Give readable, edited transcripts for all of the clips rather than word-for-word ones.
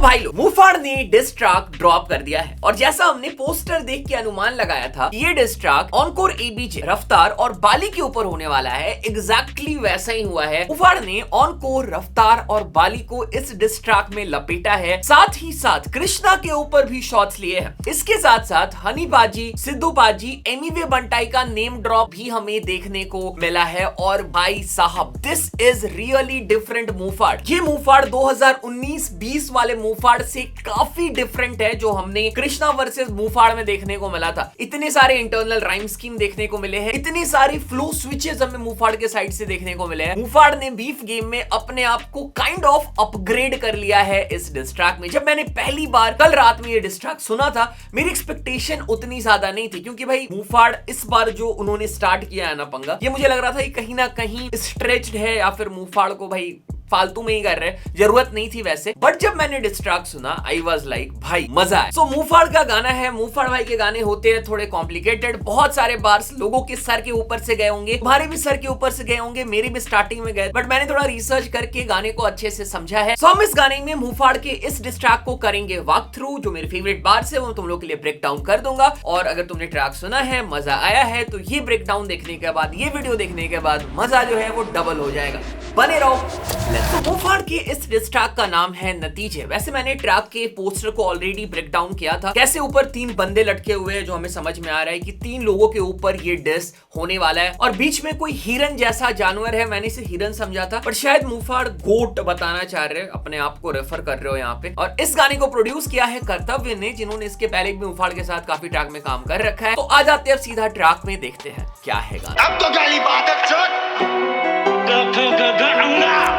भाई लोग, मुफाड़ ने डिस ट्रैक ड्रॉप कर दिया है और जैसा हमने पोस्टर देख के अनुमान लगाया था ये डिस ट्रैक ऑनकोर एबीजे, रफ्तार और बाली के ऊपर होने वाला है, एग्जैक्टली वैसा ही हुआ है। मुफाड़ ने ऑनकोर, रफ्तार और बाली को इस डिस ट्रैक में लपेटा है, साथ ही साथ कृष्णा के ऊपर भी शॉट्स लिए हैं। इसके साथ साथ हनी पाजी, सिद्धू पाजी, एमीवे बंटाई का नेम ड्रॉप भी हमें देखने को मिला है। और भाई साहब, this is really different Muhfaad. ये मुफाड़ 2019-20 वाले मुफाड़ से काफी डिफरेंट है जो हमने कृष्णा वर्सेस मुफाड़ में देखने को मिला था। इतने सारे इंटरनल राइम स्कीम देखने को मिले हैं, इतने सारे फ्लो स्विचेस हमें मुफाड़ के साइड से देखने को मिले हैं। मुफाड़ ने बीफ गेम में अपने आप को काइंड ऑफ अपग्रेड कर लिया है इस डिस ट्रैक में। जब मैंने पहली बार कल रात में ये डिस ट्रैक सुना था, मेरी एक्सपेक्टेशन उतनी ज्यादा नहीं थी, क्योंकि भाई मुफाड़ इस बार जो उन्होंने स्टार्ट किया है ना पंगा, ये मुझे लग रहा था कि कहीं ना कहीं स्ट्रेच्ड है या फिर मुफाड़ को भाई फालतू में ही कर रहे, जरूरत नहीं थी वैसे। बट जब मैंने डिस ट्रैक सुना, आई वाज लाइक भाई मजा है। सो मुफाड़ का गाना है, मुफाड़ भाई के गाने होते हैं थोड़े कॉम्प्लिकेटेड, बहुत सारे बार्स लोगों के सर के ऊपर से गए होंगे, तुम्हारे भी सर के ऊपर से गए होंगे, मेरे भी स्टार्टिंग में गए, बट मैंने थोड़ा रिसर्च करके गाने को अच्छे से समझा है। सो हम इस गाने में मुफाड़ के इस डिस ट्रैक को करेंगे वॉक थ्रू। जो मेरे फेवरेट बार्स है वो तुम लोग के लिए ब्रेक डाउन कर दूंगा, और अगर तुमने ट्रैक सुना है, मजा आया है, तो ये ब्रेक डाउन देखने के बाद, ये वीडियो देखने के बाद मजा जो है वो डबल हो जाएगा। बने रहो। मुफाड़ के इस डिस ट्रैक का नाम है नतीजे। वैसे मैंने ट्रैक के पोस्टर को ऑलरेडी ब्रेक डाउन किया था, कैसे ऊपर 3 बंदे लटके हुए हैं, जो हमें समझ में आ रहा है कि 3 लोगों के ऊपर ये डिस होने वाला है, और बीच में कोई हिरन जैसा जानवर है। मैंने इसे हिरन समझा था, पर शायद मुफाड़ गोट बताना चाह रहे, अपने आप को रेफर कर रहे हो यहाँ पे। और इस गाने को प्रोड्यूस किया है कर्तव्य ने, जिन्होंने इसके पहले भी मुफाड़ के साथ काफी ट्रैक में काम कर रखा है। तो आ जाते हैं अब सीधा ट्रैक में, देखते हैं क्या है गाना। अब तो गाली बात है।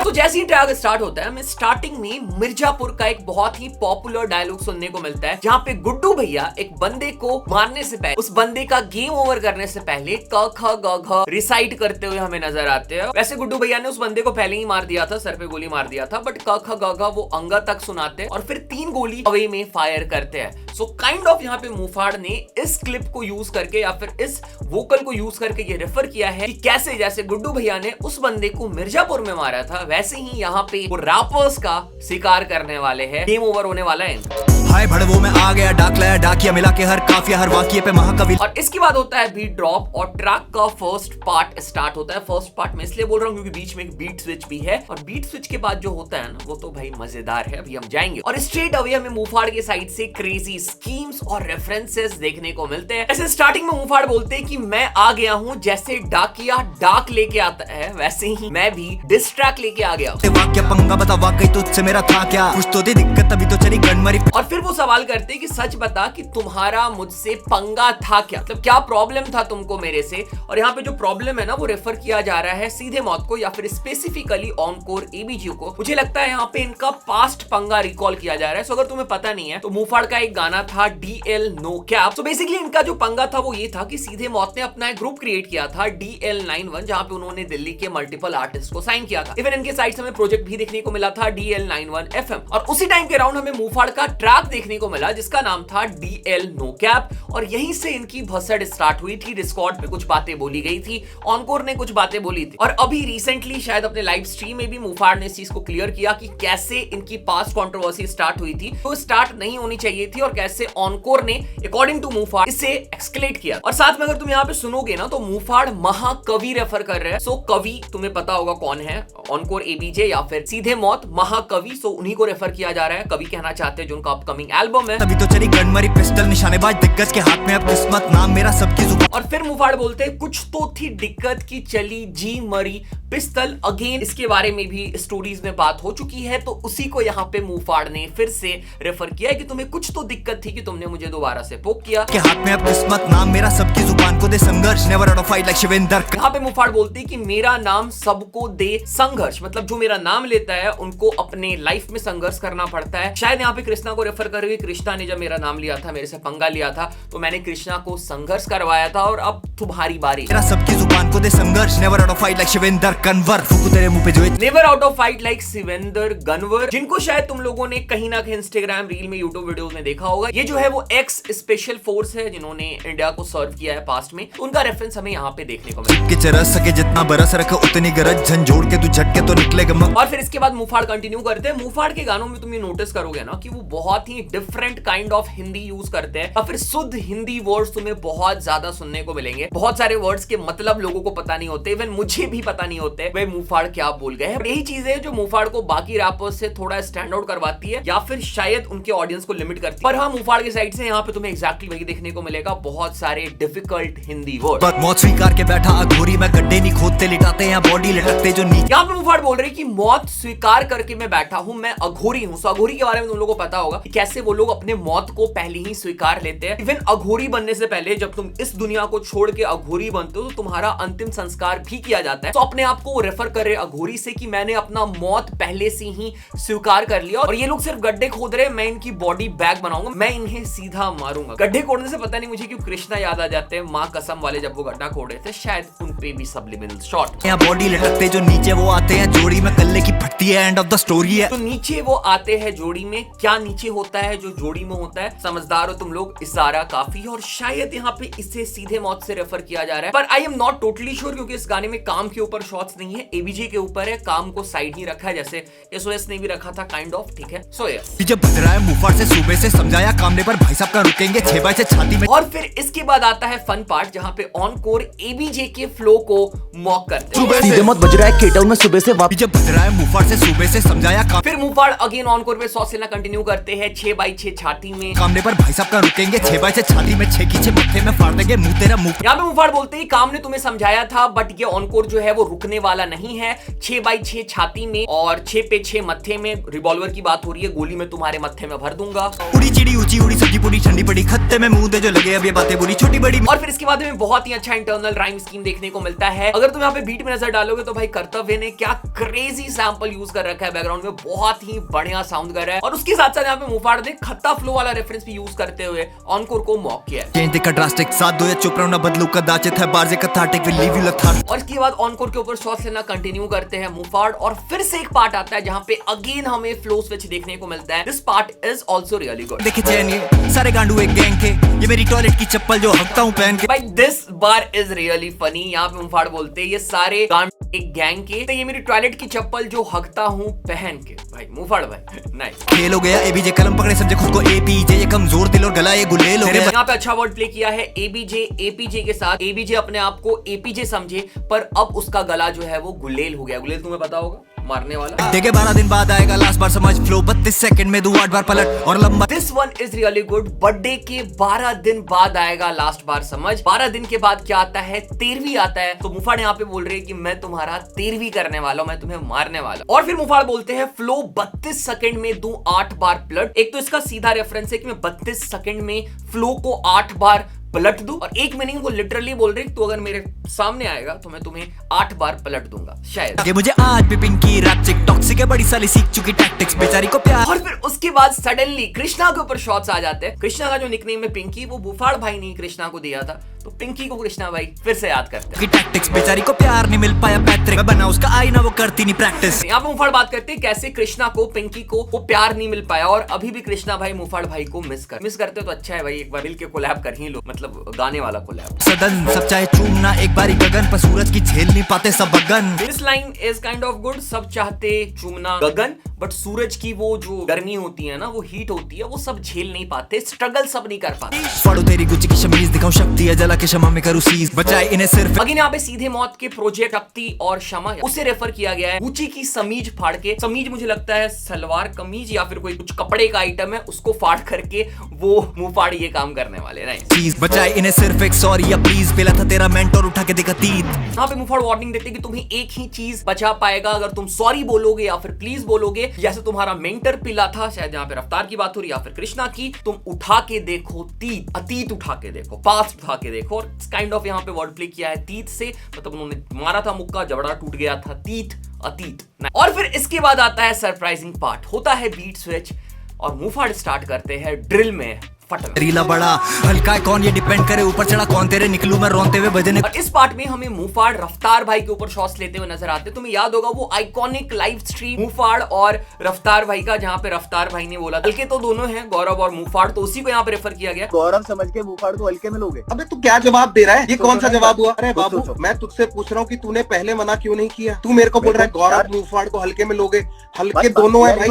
तो जैसे ही ट्रैक स्टार्ट होता है, हमें स्टार्टिंग में मिर्जापुर का एक बहुत ही पॉपुलर डायलॉग सुनने को मिलता है, जहाँ पे गुड्डू भैया एक बंदे को मारने से पहले, उस बंदे का गेम ओवर करने से पहले क ख ग घ रिसाइट करते हुए हमें नजर आते हैं। वैसे गुड्डू भैया ने उस बंदे को पहले ही मार दिया था, सर पे गोली मार दिया था, बट क ख ग घ वो अंगा तक सुनाते हैं और फिर 3 गोली अवे में फायर करते हैं। सो काइंड ऑफ यहाँ पे मुफाड़ ने इस क्लिप को यूज करके या फिर इस वोकल को यूज करके ये रेफर किया है कि कैसे जैसे गुड्डू भैया ने उस बंदे को मिर्जापुर में मारा था, वैसे ही यहाँ पे वो रैपर्स का शिकार करने वाले हैं। गेम ओवर होने वाला है। हाय भड़वों में आ गया डाक लाया डाकिया, मिला के हर काफिया हर वाकिये पे महाकवि। और इसके बाद होता है बीट ड्रॉप और ट्रैक का फर्स्ट पार्ट स्टार्ट होता है। फर्स्ट पार्ट में इसलिए बोल रहा हूँ क्योंकि बीच में एक बीट स्विच भी है, और बीट स्विच के बाद जो होता है ना, वो तो भाई मजेदार है, अभी हम जाएंगे। और स्ट्रेट अवे हमें मुफाड़ के साइड से क्रेजी स्कीम्स और रेफरेंसेस देखने को मिलते हैं। ऐसे स्टार्टिंग में मुफाड़ बोलते हैं कि मैं आ गया हूँ, जैसे डाकिया डाक लेके आता है, वैसे ही मैं भी डिस ट्रैक लेके आ गया। वाक्य पंगा बता, वाकई तुझसे मेरा था क्या, कुछ तो दे दिक्कत तभी तो चली गनमरी। और फिर वो सवाल करते कि सच बता कि तुम्हारा मुझसे पंगा था क्या, मतलब क्या प्रॉब्लम था तुमको मेरे से। और यहाँ पे जो प्रॉब्लम है ना, वो रेफर किया जा रहा है सीधे मौत को या फिर स्पेसिफिकली ऑनकोर एबीजी को। मुझे लगता है यहाँ पे इनका पास्ट पंगा रिकॉल किया जा रहा है। सो अगर तुम्हें पता नहीं है तो मुफाड़ का एक गाना था DL no cap. So basically इनका जो पंगा था वो ये था कि सीधे मौत ने अपना एक ग्रुप क्रिएट किया था DL91, जहाँ पे उन्होंने दिल्ली के मल्टीपल आर्टिस्ट को साइन किया था। इवन इनके साइड से हमें प्रोजेक्ट भी देखने को मिला था DL91 FM, और उसी टाइम के अराउंड हमें मुफाड़ का ट्रैक देखने को मिला जिसका नाम था DL नो कैप। और यहीं से इनकी भसड़ स्टार्ट हुई थी। डिस्कॉर्ड पे कुछ बातें बोली गई थी, ऑनकोर ने कुछ बातें बोली थी, और अभी रिसेंटली शायद अपने लाइव स्ट्रीम में भी मुफाड़ ने इस चीज को क्लियर किया कि कैसे इनकी पास्ट कंट्रोवर्सी स्टार्ट हुई थी, तो स्टार्ट नहीं होनी चाहिए थी, और कैसे ऑनकोर ने अकॉर्डिंग टू मुफाड़ इसे एक्सक्लेट किया। और साथ में अगर तुम यहाँ पे सुनोगे ना, तो मुफाड़ महाकवि रेफर कर रहे हैं। सो कवि तुम्हें पता होगा कौन है, ऑनकोर एबीजे या फिर सीधे मौत महाकवि। सो उन्हीं को रेफर किया जा रहा है, कवि कहना चाहते हैं, जो उनका अपकमिंग एल्बम है। तभी तो चली गनमरी, पिस्टल निशानेबाज दिग्गज के हाथ में अब किस्मत, नाम मेरा सबकी जुबान। और फिर मुफाड़ बोलते हैं कुछ तो थी दिक्कत की चली जी मरी पिस्तल। अगेन इसके बारे में भी स्टोरीज में बात हो चुकी है, तो उसी को यहाँ पे मुफाड़ ने फिर से रेफर किया है कि तुम्हें कुछ तो दिक्कत थी कि तुमने मुझे दोबारा से पोक किया। के हाथ में अब किस्मत, नाम मेरा सबकी जुबान को दे संघर्ष, never out of fight like Shivender. यहाँ पे मुफाड़ बोलते हैं कि मेरा नाम सबको दे संघर्ष, मतलब जो मेरा नाम लेता है उनको अपने लाइफ में संघर्ष करना पड़ता है। शायद यहाँ पे कृष्णा को रेफर कर रही है। कृष्णा ने जब मेरा नाम लिया था, मेरे से पंगा लिया था, तो मैंने कृष्णा को संघर्ष करवाया था, और अब तुम्हारी बारी। मेरा सबकी जुबान को दे संघर्ष, never out of fight like Shivender Kanwar. फूकू तेरे मुंह पे जो never out of fight like Shivender Kanwar, जिनको शायद तुम लोगों ने कहीं ना कहीं इंस्टाग्राम रील में, यूट्यूब वीडियोस में देखा होगा। होगा ये जो है वो एक्स स्पेशल फोर्स है जिन्होंने इंडिया को सर्व किया है पास्ट में, उनका रेफरेंस हमें यहाँ पे देखने को मिला। कि चरस सके जितना बरस रखा उतनी गरज, झंझोड़ के तू झटके तो निकलेगा मग। और फिर इसके बाद मुफाड़ कंटिन्यू करते हैं। मुफाड़ के गानों में तुम ये नोटिस करोगे ना कि वो बहुत ही different kind of Hindi use करते हैं और फिर शुद्ध हिंदी वर्ड्स तुम्हें बहुत ज्यादा सुनने को मिलेंगे। बहुत सारे वर्ड्स के मतलब लोगों को पता नहीं होते, इवन मुझे भी पता नहीं होते वे मुफाड़ क्या बोल गए हैं। यही चीज है जो मुफाड़ को बाकी रैपर्स से थोड़ा स्टैंड आउट करवाती है या फिर शायद उनके ऑडियंस को लिमिट करती है। पर हाँ, मुफाड़ की साइड से यहाँ पे तुम्हें एग्जैक्टली वही देखने को मिलेगा, बहुत सारे डिफिकल्ट हिंदी वर्ड। मौत स्वीकार के बैठा अघोरी में, गड्ढे नहीं खोदते लिटाते हैं बॉडी लटकते जो नीचे। यहाँ पे मुफाड़ बोल रहे कि मौत स्वीकार करके मैं बैठा हूं, मैं अघोरी हूं। सो अघोरी के बारे में तुम लोगों को पता होगा कि कैसे वो लोग अपने मौत को पहले ही स्वीकार लेते हैं। इवन अघोरी बनने से पहले जब तुम इस दुनिया को छोड़ के अघोरी बनते हो तो तुम्हारा अंतिम संस्कार भी किया जाता है। तो अपने आप को रेफर कर रहे अघोरी से कि मैंने अपना मौत पहले से ही स्वीकार कर लिया और ये लोग सिर्फ गड्ढे खोद रहे, मैं इनकी बॉडी बैग बनाऊंगा, मैं इन्हें सीधा मारूंगा। गड्ढे खोदने से पता नहीं मुझे क्यों कृष्णा याद आ जाते हैं, माँ कसम वाले जब वो गड्ढा खोद रहे थे, शायद उन पे भी सब्लिमिनल शॉट। यहाँ बॉडी लटकते जो नीचे वो आते हैं जोड़ी में, कल्ले की फटती है एंड ऑफ द स्टोरी है। तो नीचे वो आते हैं जोड़ी में, क्या नीचे होता है जो जोड़ी में होता है? समझदार हो तुम लोग, इशारा काफी, और शायद यहाँ पे इसे सीधे मौत से रेफर किया जा रहा है, पर I am not totally sure क्योंकि इस गाने में काम के ऊपर शॉट्स नहीं है, एबीजे के ऊपर है। काम को साइड ही रखा है जैसे एसओएस ने भी रखा था काइंड ऑफ, ठीक है। सो यस, जब बज रहा है मुफाड़ से सुबह से समझाया कामने पर भाई साहब का रुकेंगे 6 बार से छाती में। और फिर इसके बाद आता है फन पार्ट जहाँ पे ऑनकोर एबीजे के फ्लो को मॉक करते हैं। सीधे मत बज रहा है केटाउन में सुबह से वापस, जब बज रहा है मुफाड़ से सुबह से समझाया काम। फिर मुफाड़ अगेन ऑनकोर पे सॉस लेना कंटिन्यू करते हैं 6x6 छाती में। कामने पर भाई साहब का रुकेंगे 6 बार से छाती में, 6 की 6 मत्थे में फाड़ देंगे मुंह तेरा मुंह। यहाँ पे मुफाड़ बोलते हैं काम ने तुम्हें समझाया था बट ये ऑनकोर जो है वो रुकने वाला नहीं है। 6x6 छाती में और 6 पे 6 मत्थे में, रिवॉल्वर की बात हो रही है, गोली में तुम्हारे मत्थे में भर दूंगा। उड़ी चिड़ी ऊंची उड़ी सब्जी पूरी ठंडी पड़ी खत्ते में मुंह दे जो लगे अब ये बातें बुरी छोटी बड़ी। और फिर इसके बाद में बहुत ही अच्छा इंटरनल राइम स्कीम देखने को मिलता है। अगर तुम यहाँ पे बीट में नजर डालोगे तो भाई कर्तव्य ने क्या क्रेजी सैंपल यूज कर रखा है बैकग्राउंड में, बहुत ही बढ़िया साउंड कर रहा है। और उसके साथ साथ यहाँ पे मुफाड़ ने खत्ता फ्लो वाला रेफरेंस भी यूज करते हुए ऑनकोर को मॉक किया है। चेंज दिखा ड्रास्टिक, साथ दो या चुप रहो ना बदलू कदाचित है बार से कथाटिक विल लीव यू लथार्जिक। और इसके बाद ऑनकोर के ऊपर शॉट्स लेना कंटिन्यू करते हैं मुफाड़ और फिर से एक पार्ट आता है जहाँ पे अगेन हमें फ्लो स्विच देखने को मिलता है। This part is also really good. देखे चैन ये सारे गांडू एक गैंग के, ये मेरी टॉयलेट की चप्पल जो हकता हूँ पहन के। भाई this bar is really funny. यहाँ पे मुफाड़ बोलते हैं ये सारे गांडू एक गैंग के, तो ये मेरी टॉयलेट की चप्पल जो हकता हूँ पहन के। भाई मुफाड़ भाई नाइस। खेल हो गया एबीजे कलम पकड़े समझे खुद को एपीजे, ये कमजोर दिल और गला ये गुलेल हो गया। यहाँ पे अच्छा वर्ड प्ले किया है एबीजे एपीजे के साथ। एबीजे अपने आप को एपीजे समझे पर अब उसका गला जो है वो गुलेल हो गया। गुलेल तुम्हें पता होगा, मारने वाला। देखे 12 दिन बाद आएगा लास्ट बार समझ फ्लो, 32 सेकंड में 8 बार पलट और लंबा। This one is really good. Birthday के 12 दिन बाद आएगा लास्ट बार समझ। 12 दिन के बाद क्या आता है? 13वीं आता है। तो मुफाड़ यहाँ पे बोल रहे हैं कि मैं तुम्हारा 13वीं करने वाला हूं, मैं तुम्हें मारने वाला। और फिर मुफाड़ बोलते हैं फ्लो 32 सेकंड में दूं 8 बार पलट। एक तो इसका सीधा रेफरेंस है कि मैं 32 सेकंड में फ्लो को 8 बार पलट दूं, और एक मीनिंग वो लिटरली बोल रही तो अगर मेरे सामने आएगा तो मैं तुम्हें 8 बार पलट दूंगा शायद। ये मुझे आज भी पिंकी रैप्चिक टॉक्सिक है, बड़ी साली सीख चुकी टैक्टिक्स बेचारी को प्यार। और फिर उसके बाद सडनली कृष्णा के ऊपर शॉट्स आ जाते हैं। कृष्णा का जो निकनेम है पिंकी, वो मुफाड़ भाई ने कृष्णा को दिया था, तो पिंकी को कृष्णा भाई फिर से याद करते हैं। टैक्टिक्स बेचारी को प्यार नहीं मिल पाया पैट्रिक, मैं बना उसका आईना वो करती नहीं प्रैक्टिस। यहाँ पे मुफाड़ बात करते हैं कैसे कृष्णा को पिंकी को वो प्यार नहीं मिल पाया और अभी भी कृष्णा भाई मुफाड़ भाई को मिस करते हो तो अच्छा है भाई, एक बार मिल के कोलैब कर ही लो, मतलब गाने वाला कोलैब। सदन सब चाहे चूमना एक बारी गगन, पर सूरज की झेल नहीं पाते सब बगन। This line is kind of good. सब चाहते चूमना गगन बट सूरज की वो जो गर्मी होती है ना, वो हीट होती है, वो सब झेल नहीं पाते, स्ट्रगल सब नहीं कर पाते। फाड़ो तेरी गुच्ची की शमीज, दिखाऊं शक्ति है जला के क्षमा में करूं सीज, बचाए इन्हें सिर्फ। अगेन यहाँ पे सीधे मौत के प्रोजेक्ट शक्ति और क्षमा उसे रेफर किया गया है। गुच्ची की समीज फाड़ के, समीज मुझे लगता है सलवार कमीज या फिर कोई कुछ कपड़े का आइटम है, उसको फाड़ करके वो मुंह फाड़ ये काम करने वाले ना। चीज बचाए इन्हें सिर्फ एक सॉरी या प्लीज, पेला था तेरा मेंटोर उठा के दिखा तीत। यहाँ पे मुफाड़ वार्निंग देते कि तुम्हें एक ही चीज बचा पाएगा अगर तुम सॉरी बोलोगे या फिर प्लीज बोलोगे। जैसे तुम्हारा मेंटर पिला था, शायद यहाँ पे रफ्तार की बात हो रही है या फिर कृष्णा की, तुम उठा के देखो तीत, अतीत उठा के देखो, पास्ट उठा के देखो। और काइंड ऑफ यहाँ पे वर्ड प्ले किया है तीत से, मतलब उन्होंने मारा था मुक्का, जबड़ा टूट गया था, तीत अतीत। और फिर इसके बाद आता है सरप्राइजिंग पार्ट, होता है बीट स्विच और मुफाड़ स्टार्ट करते हैं ड्रिल में फट। रीला बड़ा हल्का है कौन ये डिपेंड करे, ऊपर चढ़ा कौन तेरे निकलूं मैं रोते हुए बजने। और इस पार्ट में हमें मुफाड़ रफ्तार भाई के ऊपर शॉट्स लेते हुए नजर आते हैं। तुम्हें याद होगा वो आइकॉनिक लाइव स्ट्रीम मुफाड़ और रफ्तार भाई का, जहाँ पे रफ्तार भाई ने बोला हल्के तो दोनों हैं गौरव और मुफाड़, तो उसी को यहाँ पे रेफर किया गया। गौरव समझ के मुफाड़ को हल्के में लोगे। अबे तू क्या जवाब दे रहा है? ये कौन सा जवाब हुआ? अरे बाबू मैं तुझसे पूछ रहा हूँ कि तूने पहले मना क्यों नहीं किया? तू मेरे को बोल रहा है गौरव मुफाड़ को हल्के में लोगे। हल्के दोनों है भाई।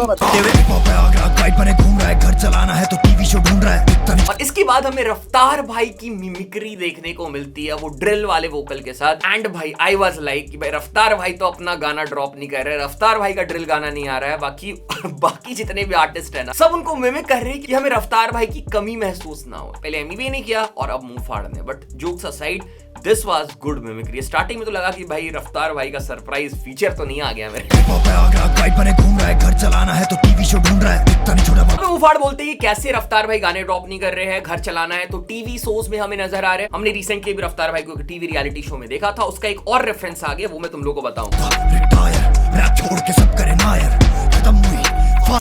घूम रहा है, घर चलाना है तो टीवी शो ढूंढ रहा है। और इसके बाद हमें रफ्तार भाई की मिमिक्री देखने को मिलती है, वो ड्रिल वाले वोकल के साथ। एंड भाई आई वाज लाइक कि भाई रफ्तार भाई तो अपना गाना ड्रॉप नहीं कर रहे, रफ्तार भाई का ड्रिल गाना नहीं आ रहा है। बाकी जितने भी आर्टिस्ट है ना, सब उनको मिमिक कर रहे हैं कि हमें रफ्तार भाई की कमी महसूस ना हो। पहले एमी ने किया और अब मुफाड़ ने, but jokes aside this was good mimicry. Starting में तो लगा कि भाई रफ्तार भाई का सरप्राइज फीचर तो नहीं आ गया मेरे। घूम रहा है, घर चलाना है तो टीवी शो ढूंढ रहा है। मुफाड़ बोलते हैं कि कैसे रफ्तार भाई गाने ड्रॉप नहीं कर रहे हैं, घर चलाना है तो टीवी शोज में हमें नजर आ रहे हैं। हमने रिसेंटली भी रफ्तार भाई को टीवी रियलिटी शो में देखा था, उसका एक और रेफरेंस आ गया, वो मैं तुम लोगों को बताऊंगा। छोड़ के सब करे नायर, खत्म हुई।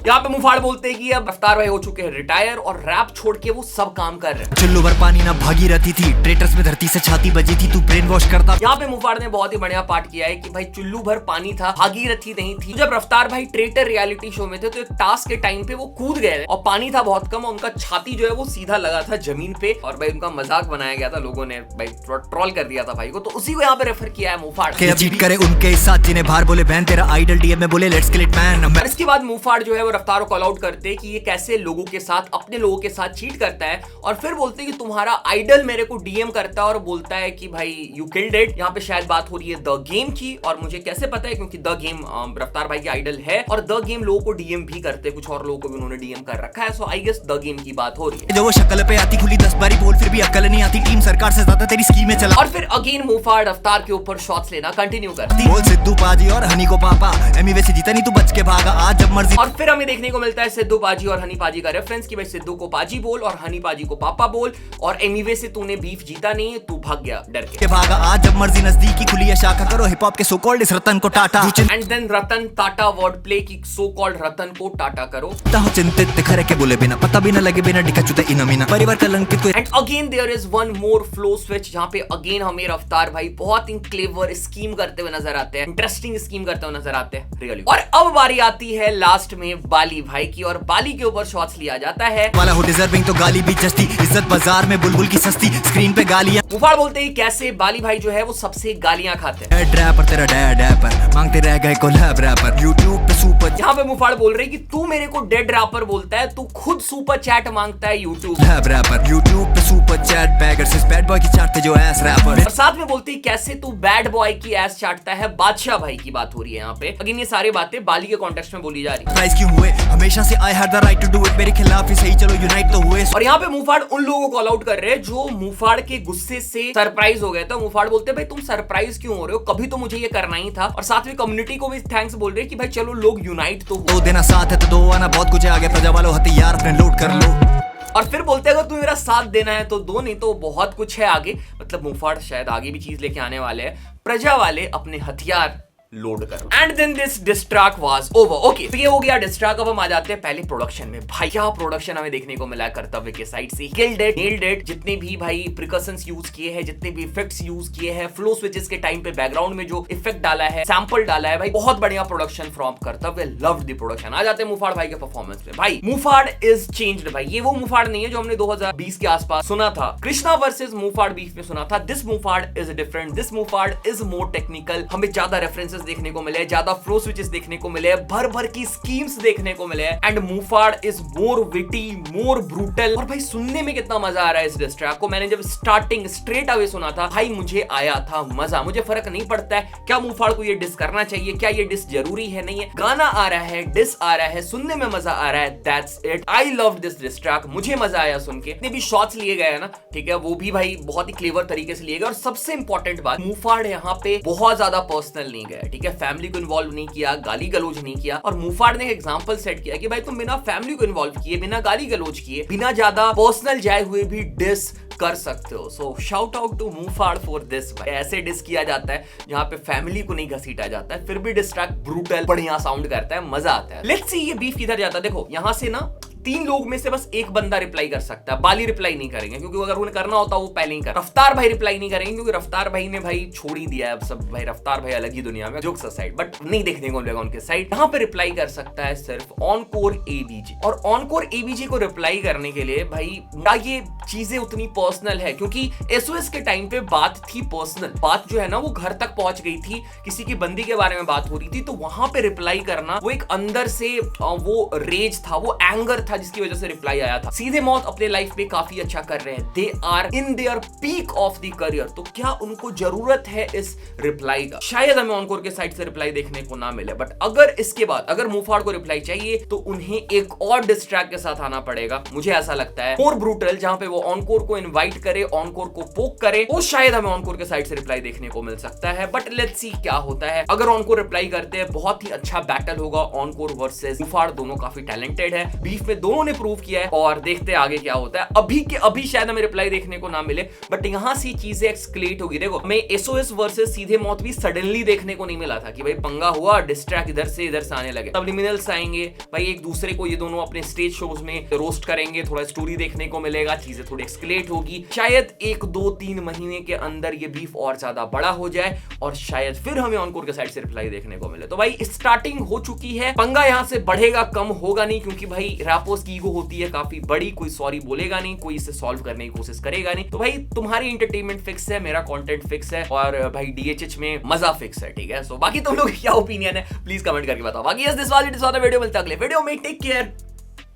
यहाँ पे मुफाड़ बोलते हैं कि अब रफ्तार भाई हो चुके हैं रिटायर और रैप छोड़ के वो सब काम कर रहे हैं। चुल्लू भर पानी ना भागी रहती थी, ट्रेटर्स में धरती से छाती बजी थी, तू ब्रेन वॉश करता। यहाँ पे मुफाड़ ने बहुत ही बढ़िया पार्ट किया है कि भाई चुल्लू भर पानी था, भागीरथी नहीं थी। जब रफ्तार भाई ट्रेटर रियलिटी शो में थे तो एक टास्क के टाइम पे वो कूद गए और पानी था बहुत कम और उनका छाती जो है वो सीधा लगा था जमीन पे, और भाई उनका मजाक बनाया गया था, लोगों ने भाई ट्रोल कर दिया था भाई को, तो उसी को यहाँ पे रेफर किया है मुफाड़। चीट करे उनके साथ जिन्हें बाहर बोले बहन तेरा आइडल डीएम में बोले लेट्स किल इट मैन। और इसके बाद मुफाड़ जो है वो रफ्तार को कॉल आउट करते कि ये कैसे लोगों के साथ, अपने लोगों के साथ चीट करता है, और फिर बोलते कि तुम्हारा आइडल मेरे को डीएम करता है और बोलता है कि भाई यू किल्ड इट। यहाँ पे शायद बात हो रही है द गेम की, और मुझे कैसे पता है क्योंकि द गेम रफ्तार भाई की आइडल है और द गेम लोगों को डीएम भी करते हैं, कुछ और लोगों को भी उन्होंने डीएम कर रखा है। सो आई गेस द गेम की बात हो रही है। जो वो शक्ल पे आती खुली 10 बारी बोल फिर भी अकल नहीं आती, टीम सरकार से ज्यादा तेरी स्कीमें चला। और फिर अगेन मुफाड़ रफ्तार के ऊपर शॉट्स लेना कंटिन्यू करती बोल सिद्धू पाजी और हनी को पापा, एमी वैसे जीता नहीं तू बच के भागा आज जब मर्जी। और फिर हमें देखने को मिलता है सिद्धू पाजी और हनी पाजी का रेफरेंस कि भाई सिद्धू को पाजी बोल और हनी पाजी को पापा बोल, और एमीवे से तूने बीफ जीता नहीं है, तू भाग गया डर के भागा आज जब मर्जी, नजदीकी खुली है शाखा करो हिप हॉप के सो कॉल्ड इस रतन को Tata. And then Ratan Tata word play की सो कॉल्ड रतन को टाटा करो। चिंतित दिखरे के बोले बिना पता भी न लगे बिना डिका चुते इनमीना परिवार कलंकित को। And again there is one more flow switch, जहां पे अगेन हमें रफ्तार भाई बहुत ही क्लेवर स्कीम करते हुए नजर आते हैं, इंटरेस्टिंग स्कीम करते हुए नजर आते हैं रियली। और अब बारी आती है लास्ट में बाली भाई की, और बाली के ऊपर शॉट्स लिया जाता है। वाला हो डिजर्विंग तो गाली भी जस्ती, इज्जत बाजार में बुलबुल की सस्ती, स्क्रीन पे गालियां। मुफाड़ बोलते हैं कैसे बाली भाई जो है वो सबसे गालियां खाते हैं। रैपर तेरा डैड रैपर मांगते रह गए कोलैब रैपर यूट्यूब पे सुपर। यहाँ पे मुफाड़ बोल रहे हैं कि तू मेरे को डेड रैपर बोलता है, तू खुद सुपर चैट मांगता है यूट्यूब रैपर यूट्यूब पे सुपर चैट बैगर से बैड बॉय की चाटते जो एस रैपर। और साथ में बोलती है कैसे तू बैड बॉय की एस चाटता है। बादशाह भाई की बात हो रही है यहाँ पे। अगेन ये सारी बातें बाली के कॉन्टेक्स्ट में बोली जा रही है। प्राइस क्यों हुए हमेशा से I had the right to do it, मेरे खिलाफ ही सही चलो यूनाइट तो हुए। और यहाँ पे मुफाड़ उन लोगों को कॉल आउट कर रहे हैं जो मुफाड़ के गुस्से से सरप्राइज हो गए थे। मुफाड़ बोलते हैं भाई तुम सरप्राइज क्यों हो रहे हो, कभी तो मुझे ये करना ही था। और साथ में कम्युनिटी को भी थैंक्स बोल रहे हैं कि भाई चलो लोग यूनाइट तो दो देना साथ है तो दो आना बहुत कुछ है आगे, प्रजा वालों हथियार अपने लोड कर लो। और फिर बोलते हैं अगर तुम्हें मेरा साथ देना है तो दो, नहीं तो बहुत कुछ है आगे। मतलब मुफाड़ शायद आगे भी चीज लेके आने वाले हैं, प्रजा वाले अपने हथियार लोड करो। And then this diss track was over. Okay तो ये हो गया डिस्ट्रैक। अब हम आ जाते हैं पहले प्रोडक्शन में। भाई क्या प्रोडक्शन हमें देखने को मिला है कर्तव्य के साइड से। Killed it, nailed it. जितने भी भाई प्रिकॉशंस यूज किए हैं, जितने भी इफेक्ट्स यूज किए हैं, फ्लो स्विचेस के टाइम पे बैकग्राउंड में जो इफेक्ट डाला है, सैंपल डाला है, भाई बहुत बढ़िया production from Kartavya. Loved the production. आ जाते हैं मुफाड़ भाई के परफॉर्मेंस पे। भाई मुफाड़ इज चेंज्ड। भाई ये वो मुफाड़ नहीं है जो हमने 2020 के आसपास सुना था, कृष्णा वर्सेस मुफाड़ बीफ में सुना था। This Mufaad is different, this Mufaad is more technical. हमें ज्यादा रेफरेंसेस देखने को मिले, ज्यादा फ्लो स्विचेस देखने को मिले, भर भर की स्कीम्स देखने को मिले। And Mufaad is more witty, more brutal. और भाई सुनने में कितना मजा आ रहा है इस डिस ट्रैक को। मैंने जब स्टार्टिंग स्ट्रेट अवे सुना था भाई मुझे आया था मजा। मुझे फर्क नहीं पड़ता है क्या मुफाड़ को ये डिस करना चाहिए, क्या ये डिस जरूरी है, नहीं है, गाना आ रहा है, डिस आ रहा है, सुनने में मजा आ रहा है, that's it. I love this diss track. मुझे मजा आया सुन के। इतने भी शॉट्स लिए गए ना, ठीक है, वो भी भाई बहुत ही क्लेवर तरीके से लिए गए। और सबसे इंपॉर्टेंट बात, मुफाड़ यहाँ पे बहुत ज्यादा पर्सनल नहीं गया, ठीक है, फैमिली को इन्वॉल्व नहीं किया, गाली गलोच नहीं किया। और मुफाड़ ने एक एग्जांपल सेट किया कि भाई तुम बिना फैमिली को इन्वॉल्व किए, बिना गाली गलोच किए, बिना ज्यादा पर्सनल जाए हुए भी डिस कर सकते हो। So shout out to Mufaad for this. भाई ऐसे डिस किया जाता है जहां पे फैमिली को नहीं घसीटा जाता है, फिर भी डिस ट्रैक ब्रूटल बढ़िया साउंड करता है, मजा आता है। लेट्स सी ये बीफ किधर जाता है। देखो यहां से ना 3 लोग में से बस एक बंदा रिप्लाई कर सकता है। बाली रिप्लाई नहीं करेंगे क्योंकि अगर उन्हें करना होता वो पहले ही कर। रफ्तार भाई रिप्लाई नहीं करेंगे क्योंकि रफ्तार भाई ने भाई छोड़ ही दिया है अब सब। भाई रफ्तार भाई अलग ही दुनिया में, जोक्स असाइड, बट नहीं देखने को मिलेगा उनके साइड। यहाँ पे रिप्लाई कर सकता है सिर्फ ऑनकोर एबीजे। और ऑनकोर एबीजे को रिप्लाई करने के लिए भाई ना ये चीजें उतनी पर्सनल है, क्योंकि एसओएस के टाइम पे बात थी पर्सनल। बात जो है ना वो घर तक पहुंच गई थी, किसी की बंदी के बारे में बात हो रही थी, तो वहां पे रिप्लाई करना वो एक अंदर से वो रेज था, वो एंगर था जिसकी वजह से रिप्लाई आया था। सीधे मौत अपने लाइफ में काफी अच्छा कर रहे हैं, they are in their peak of the career, तो क्या उनको जरूरत है इस रिप्लाई का? शायद हमें ऑनकोर के साइड से रिप्लाई देखने को ना मिले, बट अगर इसके बाद अगर मुफाड़ को रिप्लाई चाहिए तो उन्हें एक और डिस्ट्रैक के साथ आना पड़ेगा, मुझे ऐसा लगता है मोर ब्रूटल, जहां पे वो ऑनकोर को इनवाइट करे, ऑनकोर को पोक करे, वो शायद हमें ऑनकोर के साइड से रिप्लाई देखने को मिल सकता है। बट लेट्स सी क्या होता है। अगर ऑनकोर रिप्लाई करते हैं बहुत ही अच्छा बैटल होगा, ऑनकोर वर्सेस मुफाड़, दोनों काफी टैलेंटेड है, बीफ में दोनों ने प्रूव किया है, और देखते हैं आगे क्या होता है। अभी के अभी शायद हमें रिप्लाई देखने को ना मिले, बट यहां से चीजें एक्सक्लेट होगी। देखो हमें एसओएस वर्सेस सीधे मौत भी सडनली देखने को नहीं मिला था कि भाई पंगा हुआ, डिस्ट्रैक्ट इधर से आने लगे, सब्लिमिनल्स आएंगे भाई, एक दूसरे को ये दोनों अपने स्टेज शोज में रोस्ट करेंगे, थोड़ा स्टोरी देखने को मिलेगा, चीजें थोड़ी एक्सक्लेट होगी, शायद 1, 2, 3 महीने के अंदर ये बीफ और ज्यादा बड़ा हो जाए और शायद फिर हमें ऑनकोर के साइड से रिप्लाई देखने को मिले। तो भाई स्टार्टिंग हो चुकी है, पंगा यहां से बढ़ेगा, कम होगा नहीं, क्योंकि भाई रैपर्स की ईगो होती है काफी बड़ी, कोई सॉरी बोलेगा नहीं, कोई इसे सॉल्व करने की कोशिश करेगा नहीं। तो भाई तुम्हारी एंटरटेनमेंट फिक्स है, मेरा कंटेंट फिक्स है, और भाई डीएचएच में मजा फिक्स है, ठीक है। सो बाकी तुम लोग क्या ओपिनियन है प्लीज कमेंट करके बताओ। बाकी दिस वाज वीडियो, मिलता है अगले वीडियो में, टेक केयर,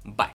बाय।